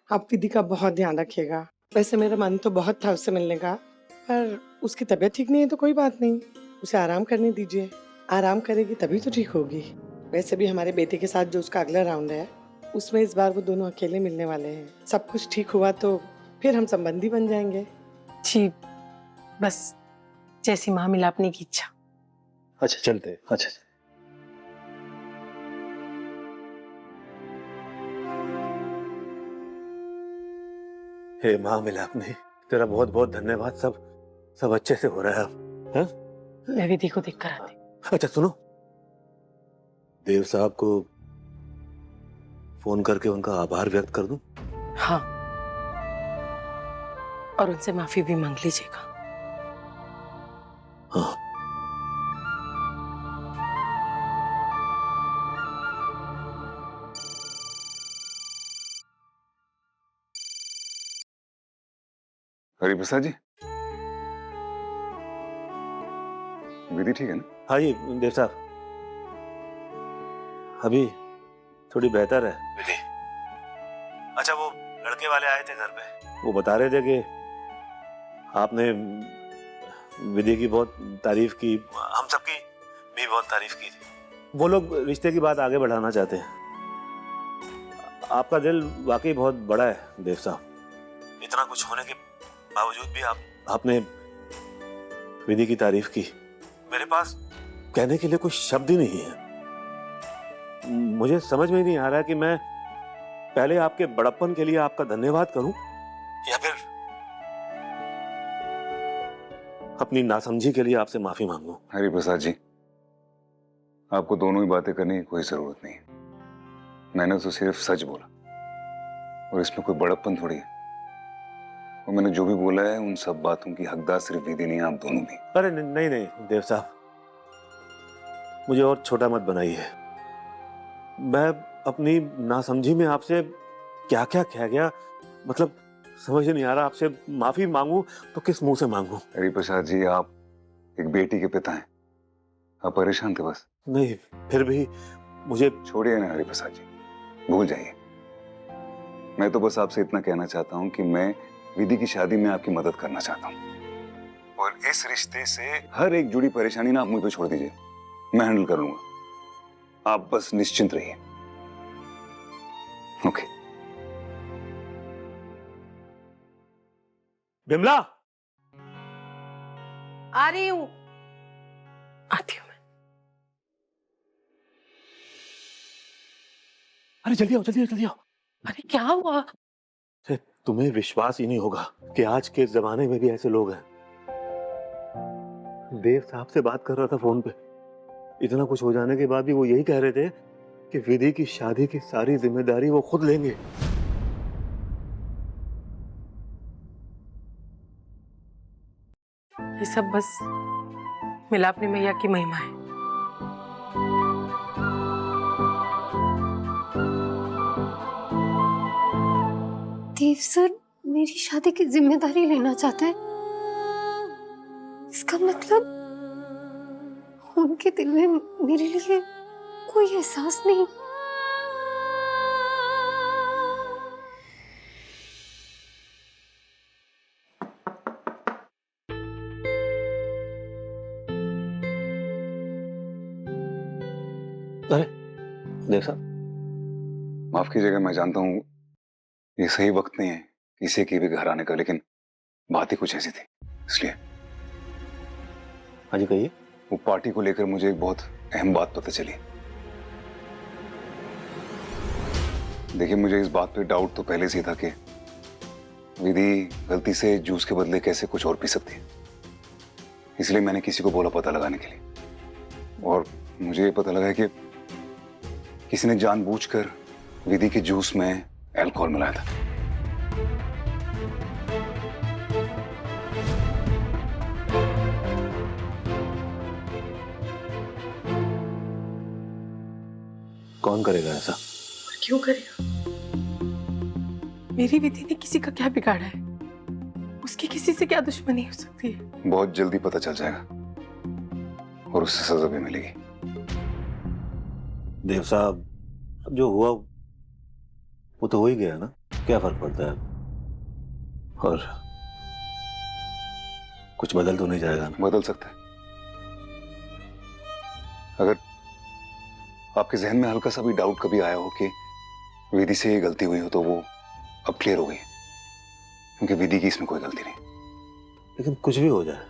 आप विधि का बहुत ध्यान रखिएगा। वैसे मेरा मन तो बहुत था उससे मिलने का, पर उसकी तबीयत ठीक नहीं है तो कोई बात नहीं, उसे आराम करने दीजिए। आराम करेगी तभी तो ठीक होगी। वैसे भी हमारे बेटे के साथ जो उसका अगला राउंड है, उसमें इस बार वो दोनों अकेले मिलने वाले हैं। सब कुछ ठीक हुआ तो फिर हम संबंधी बन जाएंगे। जी, बस जैसी माँ मिलापने की इच्छा। अच्छा चलते। अच्छा हे माँ मिलापनी, तेरा बहुत बहुत धन्यवाद। सब अच्छे से हो रहा है अब। हाँ? मैं विधि को देख कर आती। अच्छा सुनो, देव साहब को फोन करके उनका आभार व्यक्त कर दूं? हाँ, और उनसे माफी भी मांग लीजिएगा। हाँ। हरिप्रसाद जी, विधि ठीक है ना? हाँ जी देव साहब, अभी थोड़ी बेहतर है विधि। अच्छा वो लड़के वाले आए थे घर पे, वो बता रहे थे कि आपने विधि की बहुत तारीफ की, हम सबकी भी बहुत तारीफ की थी। वो लोग रिश्ते की बात आगे बढ़ाना चाहते हैं। आपका दिल वाकई बहुत बड़ा है देव साहब। इतना कुछ होने के बावजूद भी आपने विधि की तारीफ की। मेरे पास कहने के लिए कोई शब्द ही नहीं है। मुझे समझ में नहीं आ रहा है कि मैं पहले आपके बड़प्पन के लिए आपका धन्यवाद करूं या फिर अपनी नासमझी के लिए आपसे माफी मांगूं। हरिप्रसाद जी, आपको दोनों ही बातें करने की कोई जरूरत नहीं है। मैंने तो सिर्फ सच बोला और इसमें कोई बड़प्पन थोड़ी है। और मैंने जो भी बोला है उन सब बातों की हकदार सिर्फ विधि नहीं, आप दोनों भी। अरे नहीं नहीं देव साहब, मुझे और छोटा मत बनाइए। मैं अपनी नासमझी में आपसे क्या क्या कह गया, मतलब समझ नहीं आ रहा। आपसे माफी मांगू तो किस मुंह से मांगू? हरिप्रसाद जी, आप एक बेटी के पिता हैं, आप परेशान थे बस। नहीं फिर भी मुझे छोड़िए ना हरिप्रसाद जी, भूल जाइए। मैं तो बस आपसे इतना कहना चाहता हूँ कि मैं विधि की शादी में आपकी मदद करना चाहता हूँ और इस रिश्ते से हर एक जुड़ी परेशानी ना आप मुझ पे छोड़ दीजिए, मैं हैंडल कर लूंगा। आप बस निश्चिंत रहिए। ओके। बिमला, आ रही हूँ। आती हूँ मैं। अरे जल्दी आओ जल्दी आओ जल्दी आओ। अरे क्या हुआ? अरे, तुम्हें विश्वास ही नहीं होगा कि आज के जमाने में भी ऐसे लोग हैं। देव साहब से बात कर रहा था फोन पे। इतना कुछ हो जाने के बाद भी वो यही कह रहे थे कि विधि की शादी की सारी जिम्मेदारी वो खुद लेंगे। ये सब बस मिलापनी मैया की महिमा है। देव सर मेरी शादी की जिम्मेदारी लेना चाहते हैं। इसका मतलब उनके दिल में मेरे लिए कोई एहसास नहीं। अरे देव साहब, माफ कीजिएगा, मैं जानता हूँ ये सही वक्त नहीं है किसी के भी घर आने का, लेकिन बात ही कुछ ऐसी थी इसलिए। हाँ जी कहिए। वो पार्टी को लेकर मुझे एक बहुत अहम बात पता चली। देखिए, मुझे इस बात पे डाउट तो पहले से ही था कि विधि गलती से जूस के बदले कैसे कुछ और पी सकती है। इसलिए मैंने किसी को बोला पता लगाने के लिए, और मुझे ये पता लगा कि किसी ने जानबूझकर विधि के जूस में अल्कोहल मिलाया था। कौन करेगा ऐसा? क्यों करेगा? मेरी विधि ने किसी का क्या बिगाड़ा है? उसकी किसी से क्या दुश्मनी हो सकती है? बहुत जल्दी पता चल जाएगा और उससे सजा भी मिलेगी। देव साहब, जो हुआ वो तो हो ही गया ना। क्या फर्क पड़ता है? और कुछ बदल तो नहीं जाएगा ना? बदल सकता है। अगर आपके जहन में हल्का सा भी डाउट कभी आया हो कि विधि से ये गलती हुई हो, तो वो अब क्लियर हो गई, क्योंकि विधि की इसमें कोई गलती नहीं। लेकिन कुछ भी हो जाए,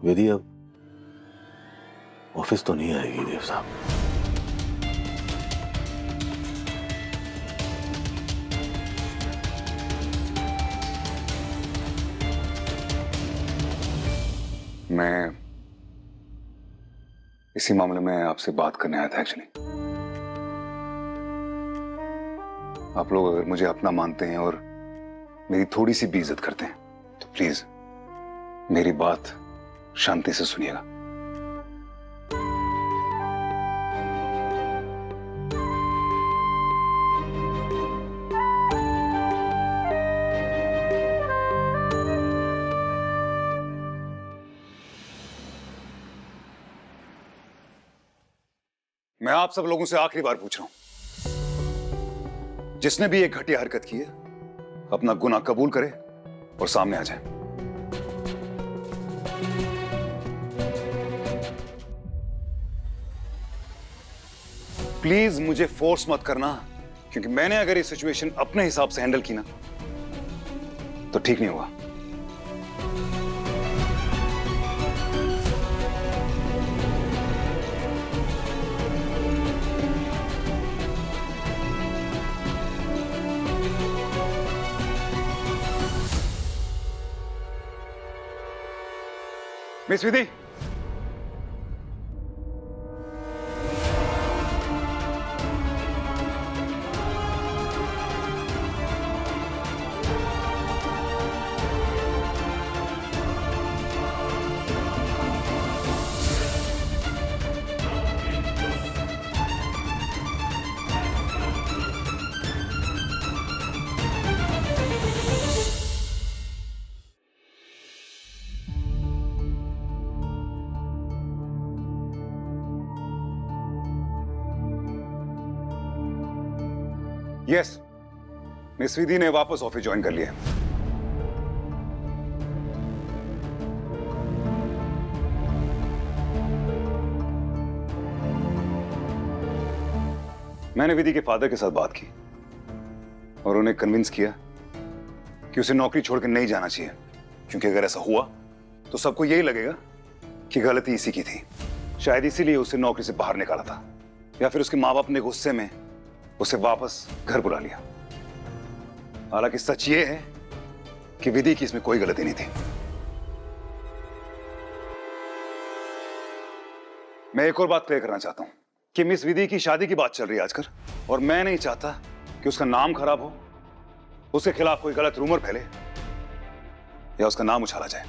विधि अब ऑफिस तो नहीं आएगी देव साहब। मैं इसी मामले में आपसे बात करने आया था एक्चुअली। आप लोग अगर मुझे अपना मानते हैं और मेरी थोड़ी सी भी इज्जत करते हैं, तो प्लीज मेरी बात शांति से सुनिएगा। मैं आप सब लोगों से आखिरी बार पूछ रहा हूं, जिसने भी एक घटिया हरकत की है, अपना गुनाह कबूल करे और सामने आ जाए। प्लीज मुझे फोर्स मत करना, क्योंकि मैंने अगर ये सिचुएशन अपने हिसाब से हैंडल की ना, तो ठीक नहीं होगा। मिस विधि, यस, मिस विधि ने वापस ऑफिस ज्वाइन कर लिया। मैंने विधि के फादर के साथ बात की और उन्हें कन्विंस किया कि उसे नौकरी छोड़कर नहीं जाना चाहिए, क्योंकि अगर ऐसा हुआ तो सबको यही लगेगा कि गलती इसी की थी। शायद इसीलिए उसे नौकरी से बाहर निकाला था, या फिर उसके माँ बाप ने गुस्से में उसे वापस घर बुला लिया। हालांकि सच ये है कि विधि की इसमें कोई गलती नहीं थी। मैं एक और बात क्लियर करना चाहता हूं कि मिस विधि की शादी की बात चल रही है आजकल, और मैं नहीं चाहता कि उसका नाम खराब हो, उसके खिलाफ कोई गलत रूमर फैले या उसका नाम उछाला जाए।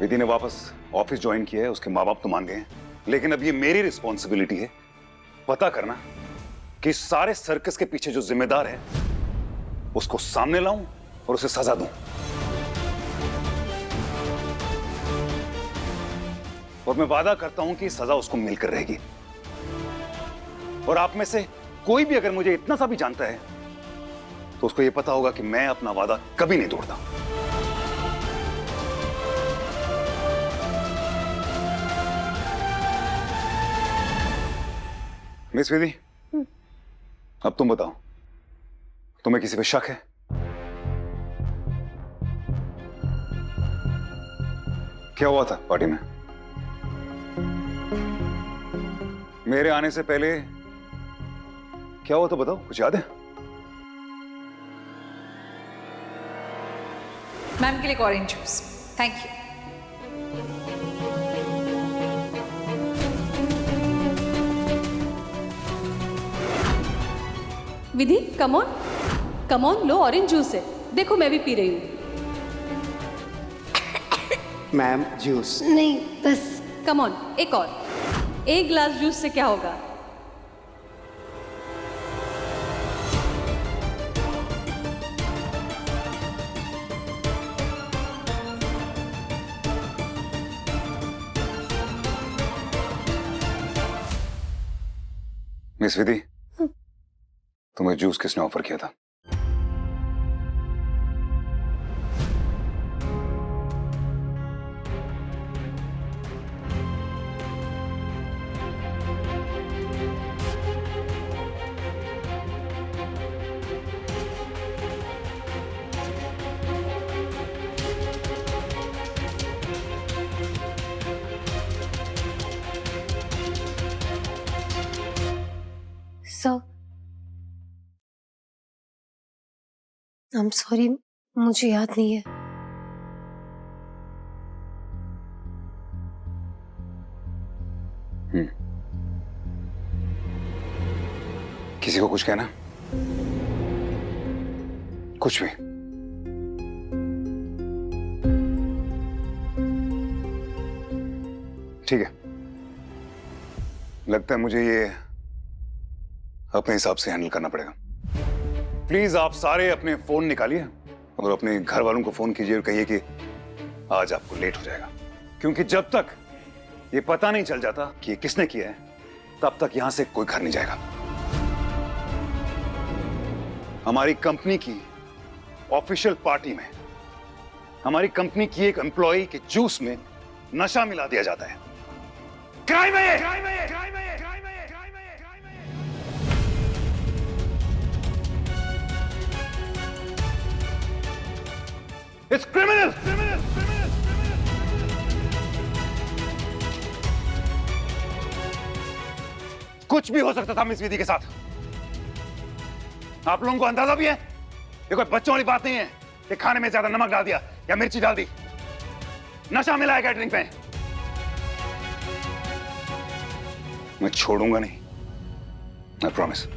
विधि ने वापस ऑफिस ज्वाइन किया है, उसके माँ बाप तो मान गए हैं, लेकिन अब ये मेरी रिस्पॉन्सिबिलिटी है पता करना कि इस सारे सर्कस के पीछे जो जिम्मेदार है उसको सामने लाऊं और उसे सजा दूं। और मैं वादा करता हूं कि सजा उसको मिलकर रहेगी। और आप में से कोई भी अगर मुझे इतना सा भी जानता है तो उसको यह पता होगा कि मैं अपना वादा कभी नहीं तोड़ता। मिस विधि, अब तुम बताओ, तुम्हें किसी पे शक है? क्या हुआ था पार्टी में? मेरे आने से पहले क्या हुआ था बताओ, कुछ याद है? मैम के लिए orange juice, thank you. Vidhi, come on low, orange juice है, देखो मैं भी पी रही हूँ। मैम जूस नहीं, बस कम ऑन, एक और, एक ग्लास जूस से क्या होगा? मिस विधि, तुम्हें जूस किसने ऑफर किया था? सर, आई एम सॉरी, मुझे याद नहीं है। किसी को कुछ कहना? कुछ भी? ठीक है, लगता है मुझे ये अपने हिसाब से हैंडल करना पड़ेगा। प्लीज आप सारे अपने फोन निकालिए और अपने घर वालों को फोन कीजिए और कहिए कि आज आपको लेट हो जाएगा, क्योंकि जब तक ये पता नहीं चल जाता कि ये किसने किया है तब तक यहां से कोई घर नहीं जाएगा। हमारी कंपनी की ऑफिशियल पार्टी में हमारी कंपनी की एक एम्प्लॉय के जूस में नशा मिला दिया जाता है। क्राइम है ये! क्राइम है ये! क्राइम है ये! क्राइम है ये! क्राइम है ये! क्राइम है ये! It's criminal! Criminal! Criminal! कुछ भी हो सकता था मिस विधि के साथ। आप लोगों को अंदाजा भी है? ये कोई बच्चों वाली बात नहीं है कि खाने में ज्यादा नमक डाल दिया या मिर्ची डाल दी। नशा मिला है कैटरिंग पे। मैं छोड़ूंगा नहीं, आई प्रॉमिस।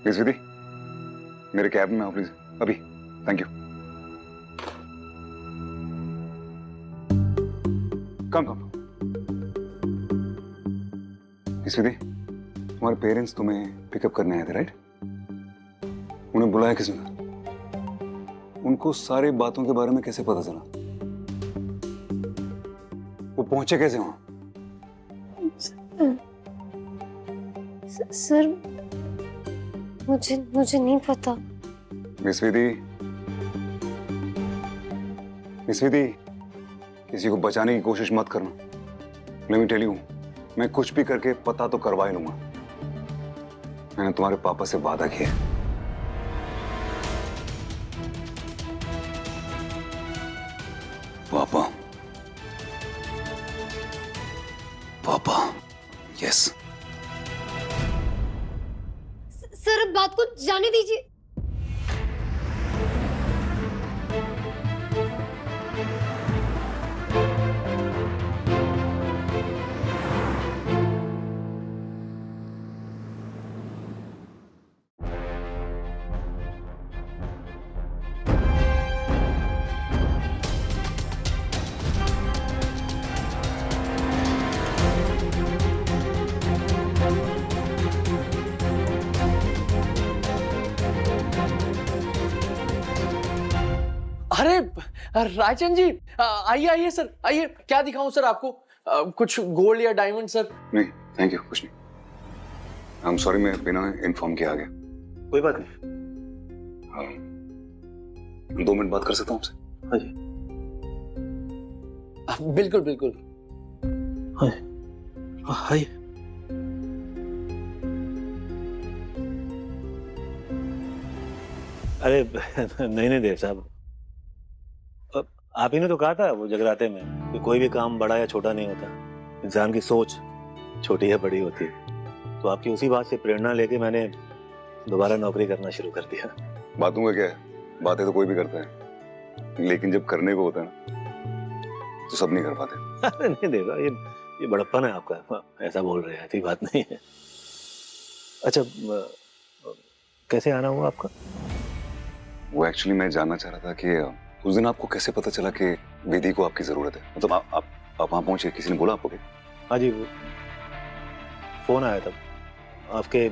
प्लीज विधि, मेरे कैब में आओ प्लीज, अभी। Thank you. Come come. Please Vidhi, तुम्हारे पेरेंट्स तुम्हें पिकअप करने आए थे, राइट? उन्हें बुलाया किसने? उनको सारी बातों के बारे में कैसे पता चला? वो पहुंचे कैसे वहां? सर, मुझे नहीं पता। मिस विधि, मिस विधि, किसी को बचाने की कोशिश मत करना। लेट मी टेल यू, मैं कुछ भी करके पता तो करवा ही लूंगा। मैंने तुम्हारे पापा से वादा किया। पापा, पापा, यस। सर, अब बात को जाने दीजिए। अरे राजन जी, आइए आइए सर, आइए। क्या दिखाऊं सर आपको? कुछ गोल्ड या डायमंड सर? नहीं थैंक यू, कुछ नहीं। आई एम सॉरी, मैं बिना इन्फॉर्म किया आ गया। कोई बात नहीं। हाँ, 2 मिनट बात कर सकता हूँ आपसे? हाँ जी। बिल्कुल बिल्कुल। हाँ हाँ। अरे नहीं नहीं देव साहब, आप ही ने तो कहा था वो जगराते में कि कोई भी काम बड़ा या छोटा नहीं होता, इंसान की सोच छोटी या बड़ी होती है। तो आपकी उसी बात से प्रेरणा लेके मैंने दोबारा नौकरी करना शुरू कर दिया। बातों का क्या है, बातें तो कोई भी करता है, लेकिन जब करने को होता है ना तो सब नहीं कर पाते। अरे नहीं देगा, ये बड़प्पन है आपका, ऐसा बोल रहे हैं, ऐसी बात नहीं है। अच्छा कैसे आना हुआ आपका? वो एक्चुअली मैं जानना चाह रहा था कि उस दिन आपको कैसे पता चला कि विधि को आपकी जरूरत है? मतलब आप वहां पहुंचे, किसी ने बोला आपको क्या? हाँ जी, फोन आया था आपके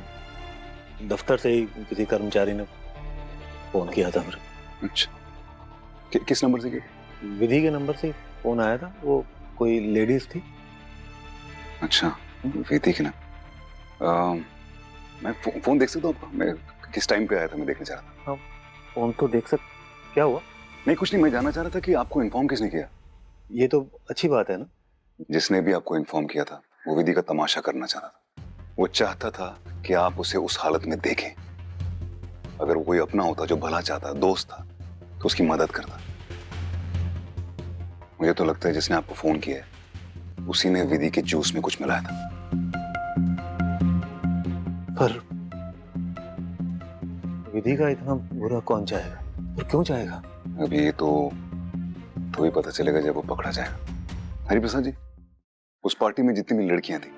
दफ्तर से ही, किसी कर्मचारी ने फोन किया था फिर। अच्छा, किस नंबर से किया? विधि के नंबर से फोन आया था, वो कोई लेडीज थी। अच्छा, विधि की ना। मैं फोन देख सकता हूँ आपका? मैं किस टाइम पे आया था, मैं देखना चाह रहा था। हाँ, फोन तो देख क्या हुआ? नहीं कुछ नहीं, मैं जानना चाह रहा था कि आपको इन्फॉर्म किसने किया? ये तो अच्छी बात है ना। जिसने भी आपको इन्फॉर्म किया था वो विधि का तमाशा करना चाह रहा था। वो चाहता था कि आप उसे उस हालत में देखें। अगर वो कोई अपना होता जो भला चाहता, दोस्त था, तो उसकी मदद करता। मुझे तो लगता है जिसने आपको फोन किया है उसी ने विधि के जूस में कुछ मिलाया था। पर विधि का इतना बुरा कौन चाहेगा और क्यों चाहेगा? अभी ये तो ही पता चलेगा जब वो पकड़ा जाएगा। हरिप्रसाद जी, उस पार्टी में जितनी भी लड़कियां थी,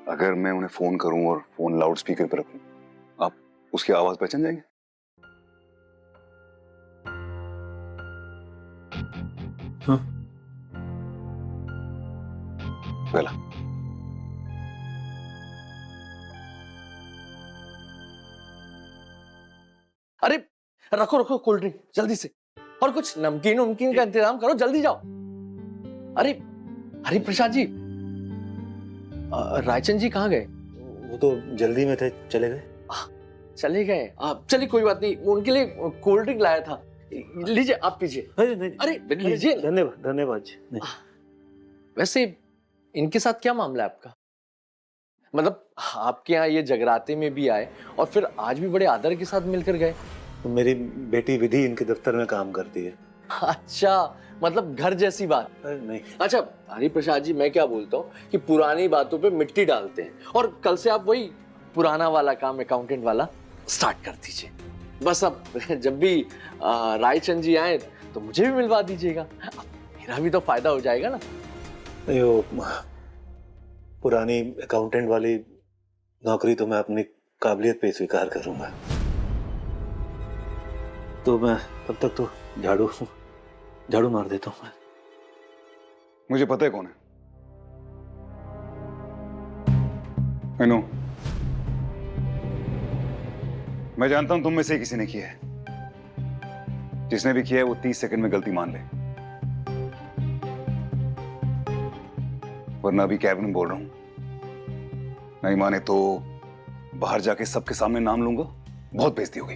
अगर मैं उन्हें फोन करूं और फोन लाउड स्पीकर पर रखूं, आप उसकी आवाज पहचान जाएंगे? हाँ। पहला अरे रखो रखो कोल्ड ड्रिंक जल्दी से, और कुछ नमकीन उमकीन का इंतजाम करो, जल्दी जाओ। अरे हरिप्रसाद जी, रायचंद जी कहाँ गए? वो तो जल्दी में थे, चले गए। चले गए? चलिए कोई बात नहीं, उनके लिए कोल्ड ड्रिंक लाया था, लीजिए आप पीजिए। अरे लीजिए। धन्यवाद धन्यवाद जी। वैसे इनके साथ क्या मामला है आपका? मतलब आपके यहाँ ये जगराते में भी आए और फिर आज भी बड़े आदर के साथ मिलकर गए। तो मेरी बेटी विधि इनके दफ्तर में काम करती है। अच्छा, मतलब घर जैसी बात। नहीं। अच्छा हरिप्रसाद जी, मैं क्या बोलता हूँ कि पुरानी बातों पे मिट्टी डालते हैं और कल से आप वही पुराना वाला काम, अकाउंटेंट वाला स्टार्ट कर दीजिए। बस अब जब भी रायचंद जी आए तो मुझे भी मिलवा दीजिएगा, मेरा भी तो फायदा हो जाएगा ना। वो पुरानी अकाउंटेंट वाली नौकरी तो मैं अपनी काबिलियत पे स्वीकार करूंगा। तो मैं तब तक तो झाड़ू मार देता हूँ। मुझे पता है कौन है। I know। मैं जानता हूं तुम में से किसी ने किया है। जिसने भी किया है वो 30 सेकंड में गलती मान ले, वरना अभी कैबिन में बोल रहा हूं। नहीं माने तो बाहर जाके सबके सामने नाम लूंगा, बहुत बेइज्जती होगी।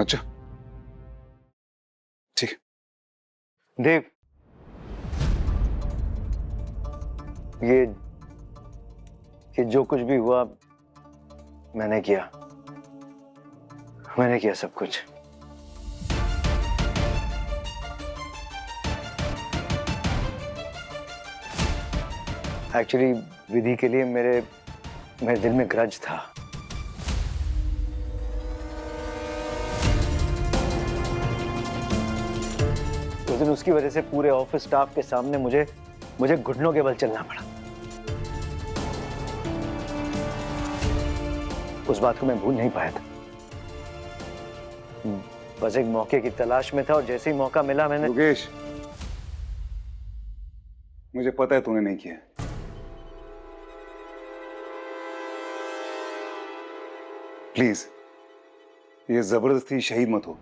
अच्छा ठीक है। देव, ये जो कुछ भी हुआ मैंने किया सब कुछ। एक्चुअली विधि के लिए मेरे दिल में ग्रज था। उस दिन उसकी वजह से पूरे ऑफिस स्टाफ के सामने मुझे घुटनों के बल चलना पड़ा। उस बात को मैं भूल नहीं पाया था। बस एक मौके की तलाश में था और जैसे ही मौका मिला मैंने। योगेश, मुझे पता है तूने नहीं किया। प्लीज ये जबरदस्ती शहीद मत हो।